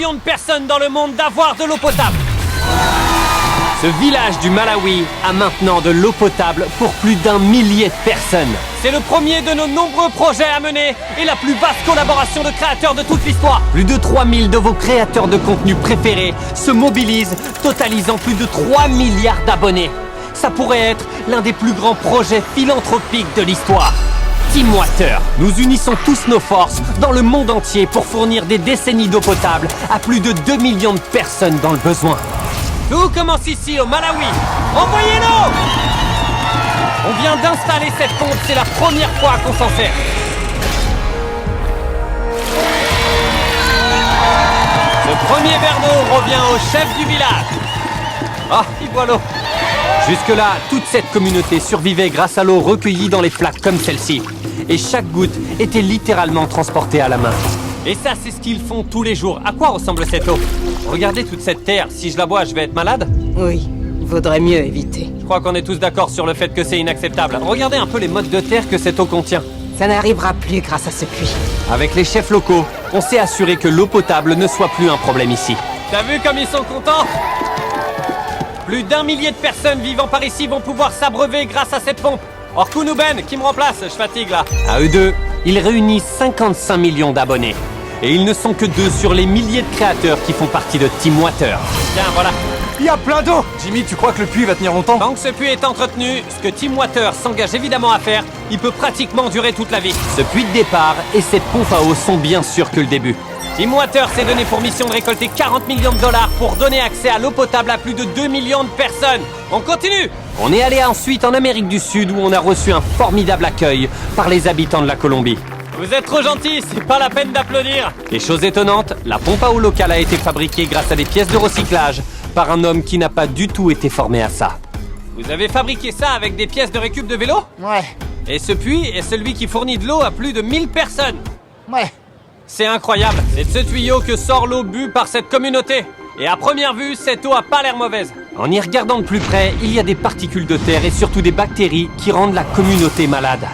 millions de personnes dans le monde d'avoir de l'eau potable. Ce village du Malawi a maintenant de l'eau potable pour plus d'1 millier de personnes. C'est le premier de nos nombreux projets à mener et la plus vaste collaboration de créateurs de toute l'histoire. Plus de 3000 de vos créateurs de contenu préférés se mobilisent, totalisant plus de 3 milliards d'abonnés. Ça pourrait être l'un des plus grands projets philanthropiques de l'histoire. Team Water, nous unissons tous nos forces dans le monde entier pour fournir des décennies d'eau potable à plus de 2 millions de personnes dans le besoin. Tout commence ici, au Malawi. Envoyez l'eau! On vient d'installer cette pompe, c'est la première fois qu'on s'en sert. Ce premier verre d'eau revient au chef du village. Ah, il boit l'eau. Jusque-là, toute cette communauté survivait grâce à l'eau recueillie dans les flaques comme celle-ci. Et chaque goutte était littéralement transportée à la main. Et ça, c'est ce qu'ils font tous les jours. À quoi ressemble cette eau? Regardez toute cette terre. Si je la bois, je vais être malade? Oui, vaudrait mieux éviter. Je crois qu'on est tous d'accord sur le fait que c'est inacceptable. Regardez un peu les modes de terre que cette eau contient. Ça n'arrivera plus grâce à ce puits. Avec les chefs locaux, on s'est assuré que l'eau potable ne soit plus un problème ici. T'as vu comme ils sont contents? Plus d'1 millier de personnes vivant par ici vont pouvoir s'abreuver grâce à cette pompe. Orkun ou Ben, qui me remplace? Je fatigue là. À eux deux, ils réunissent 55 millions d'abonnés. Et ils ne sont que 2 sur les milliers de créateurs qui font partie de Team Water. Tiens, voilà. Il y a plein d'eau! Jimmy, tu crois que le puits va tenir longtemps? Tant que ce puits est entretenu, ce que Team Water s'engage évidemment à faire, il peut pratiquement durer toute la vie. Ce puits de départ et cette pompe à eau sont bien sûr que le début. Team Water s'est donné pour mission de récolter 40 millions de dollars pour donner accès à l'eau potable à plus de 2 millions de personnes. On continue! On est allé ensuite en Amérique du Sud où on a reçu un formidable accueil par les habitants de la Colombie. Vous êtes trop gentils, c'est pas la peine d'applaudir. Et chose étonnante, la pompe à eau locale a été fabriquée grâce à des pièces de recyclage par un homme qui n'a pas du tout été formé à ça. Vous avez fabriqué ça avec des pièces de récup de vélo? Ouais, Et ce puits est celui qui fournit de l'eau à plus de 1000 personnes. ouais. C'est incroyable, c'est de ce tuyau que sort l'eau bue par cette communauté. Et à première vue, cette eau a pas l'air mauvaise. En y regardant de plus près, il y a des particules de terre et surtout des bactéries qui rendent la communauté malade.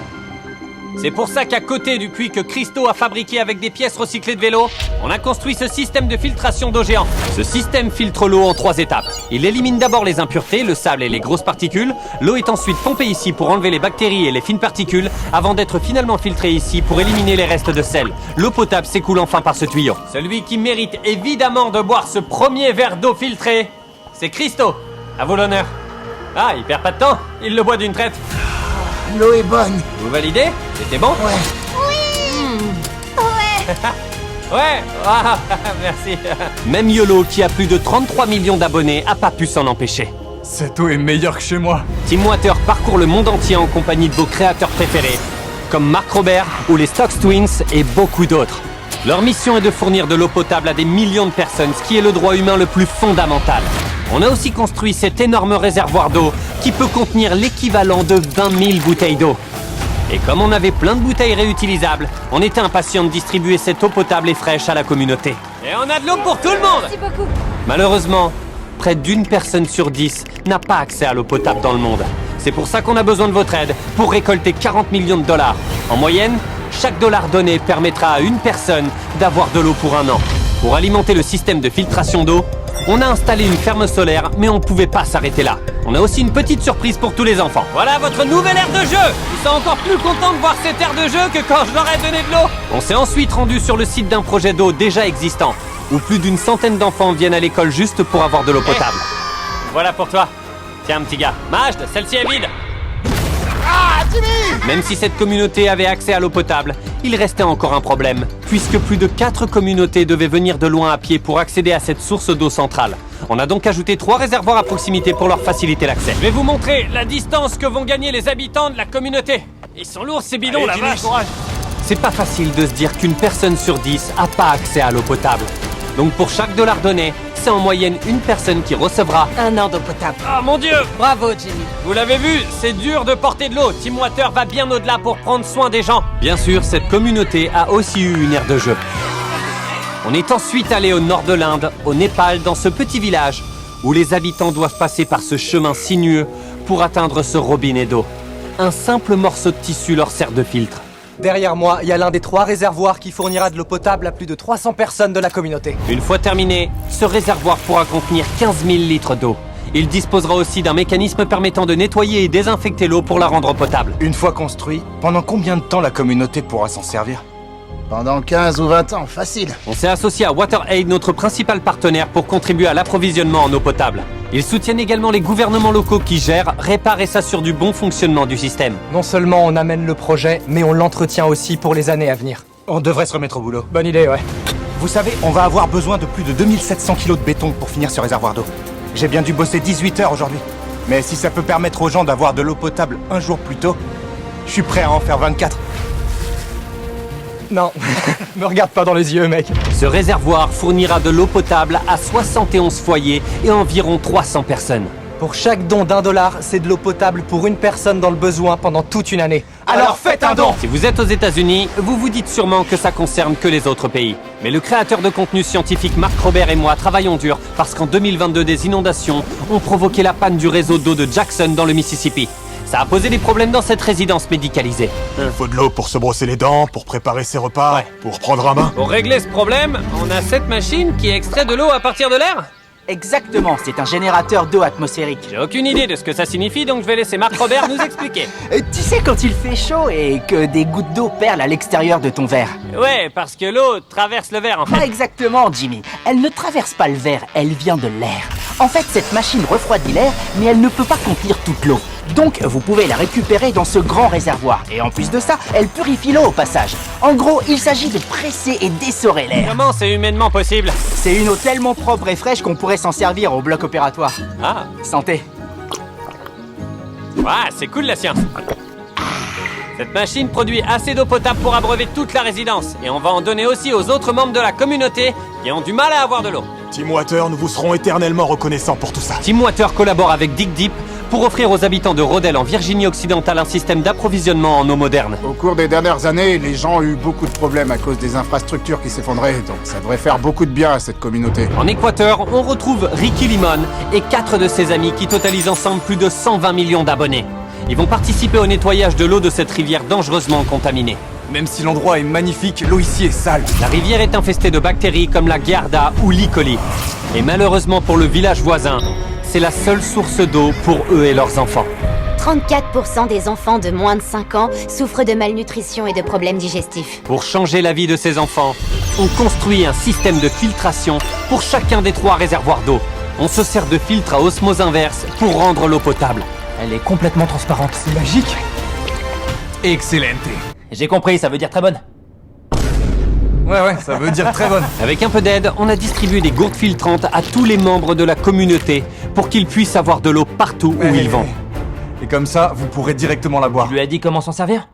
C'est pour ça qu'à côté du puits que Christo a fabriqué avec des pièces recyclées de vélo, on a construit ce système de filtration d'eau géant. Ce système filtre l'eau en 3 étapes. Il élimine d'abord les impuretés, le sable et les grosses particules. L'eau est ensuite pompée ici pour enlever les bactéries et les fines particules, avant d'être finalement filtrée ici pour éliminer les restes de sel. L'eau potable s'écoule enfin par ce tuyau. Celui qui mérite évidemment de boire ce premier verre d'eau filtrée, c'est Christo. À vous l'honneur. Ah, il perd pas de temps, il le boit d'une traite. L'eau est bonne. Vous validez? C'était bon? Ouais. Ouais, ah, merci. Même YOLO, qui a plus de 33 millions d'abonnés, a pas pu s'en empêcher. Cette eau est meilleure que chez moi. Team Water parcourt le monde entier en compagnie de vos créateurs préférés, comme Mark Robert ou les Stocks Twins et beaucoup d'autres. Leur mission est de fournir de l'eau potable à des millions de personnes, ce qui est le droit humain le plus fondamental. On a aussi construit cet énorme réservoir d'eau qui peut contenir l'équivalent de 20 000 bouteilles d'eau. Et comme on avait plein de bouteilles réutilisables, on était impatient de distribuer cette eau potable et fraîche à la communauté. Et on a de l'eau pour tout le monde! Merci beaucoup. Malheureusement, près d'1 personne sur 10 n'a pas accès à l'eau potable dans le monde. C'est pour ça qu'on a besoin de votre aide pour récolter 40 millions de dollars. En moyenne, chaque dollar donné permettra à une personne d'avoir de l'eau pour 1 an. Pour alimenter le système de filtration d'eau, on a installé une ferme solaire, mais on ne pouvait pas s'arrêter là. On a aussi une petite surprise pour tous les enfants. Voilà votre nouvelle aire de jeu! Ils sont encore plus contents de voir cette aire de jeu que quand je leur ai donné de l'eau. On s'est ensuite rendu sur le site d'un projet d'eau déjà existant, où plus d'une centaine d'enfants viennent à l'école juste pour avoir de l'eau potable. Voilà pour toi. Tiens, petit gars. Majd, celle-ci est vide. Ah, Jimmy! Même si cette communauté avait accès à l'eau potable, il restait encore un problème, puisque plus de 4 communautés devaient venir de loin à pied pour accéder à cette source d'eau centrale. On a donc ajouté 3 réservoirs à proximité pour leur faciliter l'accès. Je vais vous montrer la distance que vont gagner les habitants de la communauté. Ils sont lourds ces bidons, la vache. C'est pas facile de se dire qu'une personne sur 10 a pas accès à l'eau potable. Donc pour chaque dollar donné, c'est en moyenne une personne qui recevra 1 an d'eau potable. Ah mon Dieu! Bravo, Jimmy. Vous l'avez vu, c'est dur de porter de l'eau. Team Water va bien au-delà pour prendre soin des gens. Bien sûr, cette communauté a aussi eu une aire de jeu. On est ensuite allé au nord de l'Inde, au Népal, dans ce petit village, où les habitants doivent passer par ce chemin sinueux pour atteindre ce robinet d'eau. Un simple morceau de tissu leur sert de filtre. Derrière moi, il y a l'un des 3 réservoirs qui fournira de l'eau potable à plus de 300 personnes de la communauté. Une fois terminé, ce réservoir pourra contenir 15 000 litres d'eau. Il disposera aussi d'un mécanisme permettant de nettoyer et désinfecter l'eau pour la rendre potable. Une fois construit, pendant combien de temps la communauté pourra s'en servir? Pendant 15 ou 20 ans, facile. On s'est associé à WaterAid, notre principal partenaire, pour contribuer à l'approvisionnement en eau potable. Ils soutiennent également les gouvernements locaux qui gèrent, réparent et s'assurent du bon fonctionnement du système. Non seulement on amène le projet, mais on l'entretient aussi pour les années à venir. On devrait se remettre au boulot. Bonne idée, ouais. Vous savez, on va avoir besoin de plus de 2700 kilos de béton pour finir ce réservoir d'eau. J'ai bien dû bosser 18 heures aujourd'hui. Mais si ça peut permettre aux gens d'avoir de l'eau potable un jour plus tôt, je suis prêt à en faire 24. Non, me regarde pas dans les yeux, mec. Ce réservoir fournira de l'eau potable à 71 foyers et environ 300 personnes. Pour chaque don d'$1, c'est de l'eau potable pour une personne dans le besoin pendant toute une année. Alors faites un don! Si vous êtes aux États-Unis, vous vous dites sûrement que ça concerne que les autres pays. Mais le créateur de contenu scientifique Marc Robert et moi travaillons dur parce qu'en 2022, des inondations ont provoqué la panne du réseau d'eau de Jackson dans le Mississippi. Ça a posé des problèmes dans cette résidence médicalisée. Il faut de l'eau pour se brosser les dents, pour préparer ses repas, pour prendre un bain. Pour régler ce problème, on a cette machine qui extrait de l'eau à partir de l'air. Exactement, c'est un générateur d'eau atmosphérique. J'ai aucune idée de ce que ça signifie, donc je vais laisser Marc Robert nous expliquer. Tu sais quand il fait chaud et que des gouttes d'eau perlent à l'extérieur de ton verre? Ouais, parce que l'eau traverse le verre en Pas fait. exactement, Jimmy. Elle ne traverse pas le verre, elle vient de l'air. En fait, cette machine refroidit l'air, mais elle ne peut pas contenir toute l'eau. Donc, vous pouvez la récupérer dans ce grand réservoir. Et en plus de ça, elle purifie l'eau au passage. En gros, il s'agit de presser et d'essorer l'air. Comment c'est humainement possible? C'est une eau tellement propre et fraîche qu'on pourrait s'en servir au bloc opératoire. Ah, Santé. ouais, c'est cool la science. Cette machine produit assez d'eau potable pour abreuver toute la résidence. Et on va en donner aussi aux autres membres de la communauté qui ont du mal à avoir de l'eau. Team Water, nous vous serons éternellement reconnaissants pour tout ça. Team Water collabore avec Dig Deep pour offrir aux habitants de Rodel en Virginie occidentale un système d'approvisionnement en eau moderne. Au cours des dernières années, les gens ont eu beaucoup de problèmes à cause des infrastructures qui s'effondraient, donc ça devrait faire beaucoup de bien à cette communauté. En Équateur, on retrouve Ricky Limon et 4 de ses amis qui totalisent ensemble plus de 120 millions d'abonnés. Ils vont participer au nettoyage de l'eau de cette rivière dangereusement contaminée. Même si l'endroit est magnifique, l'eau ici est sale. La rivière est infestée de bactéries comme la Giardia ou l'E. coli. Et malheureusement pour le village voisin, c'est la seule source d'eau pour eux et leurs enfants. 34% des enfants de moins de 5 ans souffrent de malnutrition et de problèmes digestifs. Pour changer la vie de ces enfants, on construit un système de filtration pour chacun des 3 réservoirs d'eau. On se sert de filtres à osmose inverse pour rendre l'eau potable. Elle est complètement transparente. C'est magique. Excellente. J'ai compris, ça veut dire très bonne. Ouais, ça veut dire très bonne. Avec un peu d'aide, on a distribué des gourdes filtrantes à tous les membres de la communauté pour qu'ils puissent avoir de l'eau partout où ils vont. Et comme ça, vous pourrez directement la boire. Tu lui as dit comment s'en servir?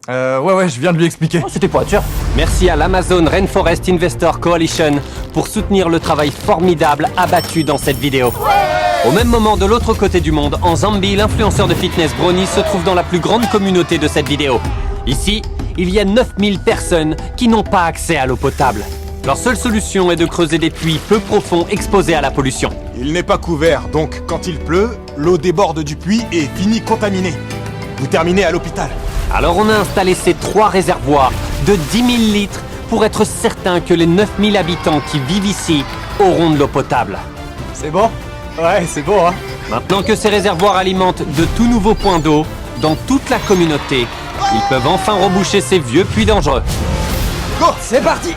Ouais, je viens de lui expliquer. C'était pour être sûr. Merci à l'Amazon Rainforest Investor Coalition pour soutenir le travail formidable abattu dans cette vidéo. Au même moment, de l'autre côté du monde, en Zambie, l'influenceur de fitness Brony se trouve dans la plus grande communauté de cette vidéo. Ici, il y a 9000 personnes qui n'ont pas accès à l'eau potable. Leur seule solution est de creuser des puits peu profonds exposés à la pollution. Il n'est pas couvert, donc quand il pleut, l'eau déborde du puits et finit contaminée. Vous terminez à l'hôpital. Alors on a installé ces 3 réservoirs de 10 000 litres pour être certain que les 9000 habitants qui vivent ici auront de l'eau potable. C'est bon? Ouais, c'est bon, hein. Maintenant que ces réservoirs alimentent de tout nouveaux points d'eau dans toute la communauté, ils peuvent enfin reboucher ces vieux puits dangereux. Go, c'est parti.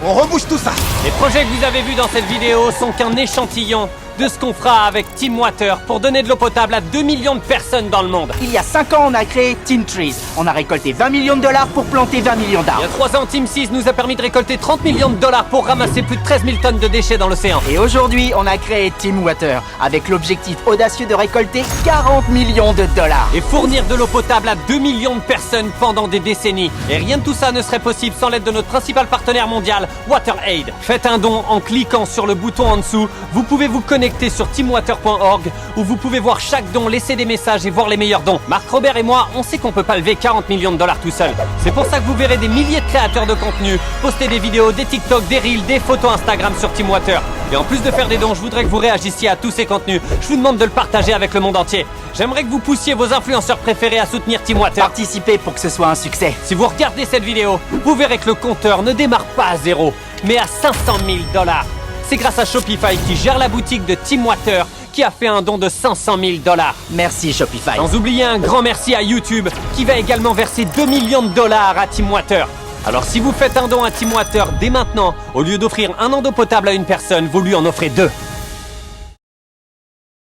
On rebouche tout ça. Les projets que vous avez vus dans cette vidéo sont qu'un échantillon de ce qu'on fera avec Team Water pour donner de l'eau potable à 2 millions de personnes dans le monde. Il y a 5 ans, on a créé Teen Trees. On a récolté 20 millions de dollars pour planter 20 millions Il y a d'arbres. 3 ans, Team 6 nous a permis de récolter 30 millions de dollars pour ramasser plus de 13 000 tonnes de déchets dans l'océan. Et aujourd'hui, on a créé Team Water, avec l'objectif audacieux de récolter 40 millions de dollars. Et fournir de l'eau potable à 2 millions de personnes pendant des décennies. Et rien de tout ça ne serait possible sans l'aide de notre principal partenaire mondial, WaterAid. Faites un don en cliquant sur le bouton en dessous. Vous pouvez vous connecter connecter sur teamwater.org où vous pouvez voir chaque don, laisser des messages et voir les meilleurs dons. Marc Robert et moi, on sait qu'on peut pas lever 40 millions de dollars tout seul. C'est pour ça que vous verrez des milliers de créateurs de contenu poster des vidéos, des TikTok, des Reels, des photos Instagram sur Teamwater. Et en plus de faire des dons, je voudrais que vous réagissiez à tous ces contenus. Je vous demande de le partager avec le monde entier. J'aimerais que vous poussiez vos influenceurs préférés à soutenir Teamwater. Participez pour que ce soit un succès. Si vous regardez cette vidéo, vous verrez que le compteur ne démarre pas à 0, mais à 500 000 dollars. C'est grâce à Shopify qui gère la boutique de Teamwater qui a fait un don de 500 000 dollars. Merci Shopify. Sans oublier un grand merci à YouTube qui va également verser 2 millions de dollars à Teamwater. Alors si vous faites un don à Teamwater dès maintenant, au lieu d'offrir un an d'eau potable à une personne, vous lui en offrez 2.